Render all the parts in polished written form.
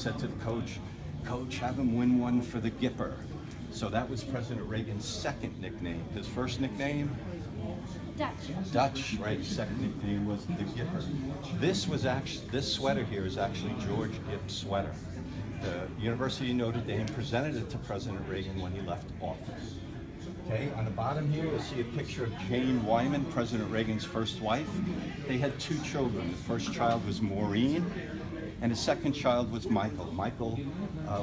said to the coach, "Coach, have him win one for the Gipper." So that was President Reagan's second nickname. His first nickname? Dutch, right? His second nickname was the Gipper. This sweater here is actually George Gipp's sweater. The University of Notre Dame presented it to President Reagan when he left office. Okay, on the bottom here, you'll see a picture of Jane Wyman, President Reagan's first wife. They had 2 children. The first child was Maureen, and his second child was Michael. Michael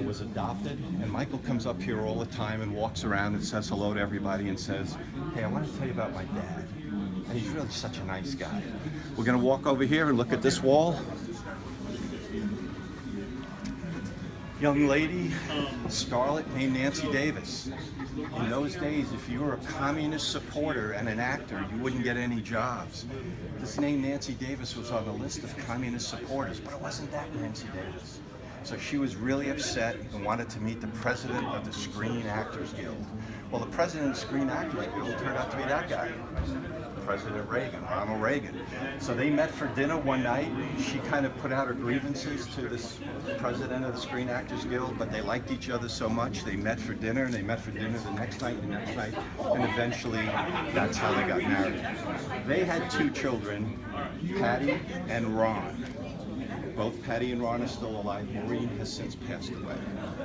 was adopted, and Michael comes up here all the time and walks around and says hello to everybody and says, "Hey, I want to tell you about my dad." And he's really such a nice guy. We're going to walk over here and look at this wall. Young lady, Scarlett, named Nancy Davis. In those days, if you were a communist supporter and an actor, you wouldn't get any jobs. This name Nancy Davis was on the list of communist supporters, but it wasn't that Nancy Davis. So she was really upset and wanted to meet the president of the Screen Actors Guild. Well, the president of the Screen Actors Guild turned out to be that guy, President Reagan, Ronald Reagan. So they met for dinner one night. She kind of put out her grievances to this president of the Screen Actors Guild, but they liked each other so much, they met for dinner, and they met for dinner the next night, and eventually that's how they got married. They had 2 children, Patty and Ron. Both Patty and Ron are still alive. Maureen has since passed away.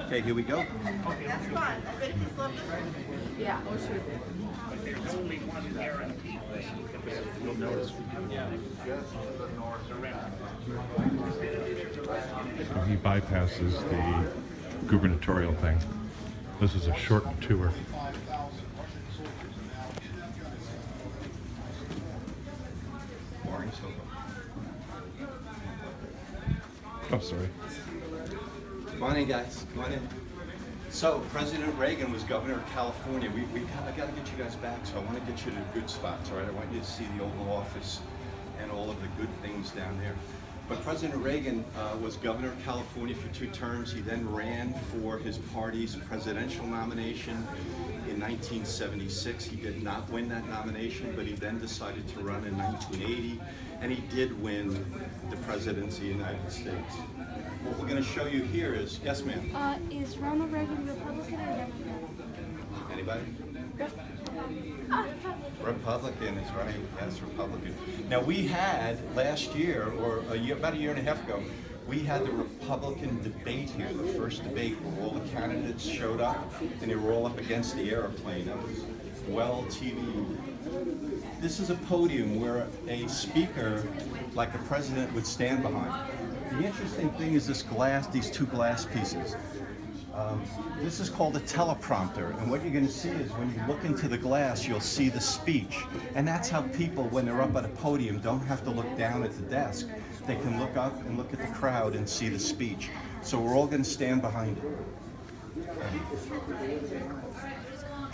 Okay, here we go. That's fun. I bet he's loved this one. Yeah, oh sure. But there's only one guarantee that you'll notice just to the north around. So he bypasses the gubernatorial thing. This is a shortened tour. Oh, sorry. Come on in, guys. Come on in. So, President Reagan was governor of California. I got to get you guys back, so I want to get you to good spots, all right? I want you to see the Oval Office and all of the good things down there. But President Reagan was governor of California for 2 terms. He then ran for his party's presidential nomination in 1976. He did not win that nomination, but he then decided to run in 1980, and he did win the presidency of the United States. What we're going to show you here is, yes ma'am? Is Ronald Reagan Republican or Democrat? Anybody? Republican. Republican is right, yes, Republican. Now we had last year, or about a year and a half ago, we had the Republican debate here, the first debate where all the candidates showed up and they were all up against the airplane. That was well TV. This is a podium where a speaker, like the president, would stand behind. The interesting thing is this glass, these 2 glass pieces. This is called a teleprompter, and what you're going to see is when you look into the glass, you'll see the speech. And that's how people, when they're up at a podium, don't have to look down at the desk. They can look up and look at the crowd and see the speech. So we're all going to stand behind it.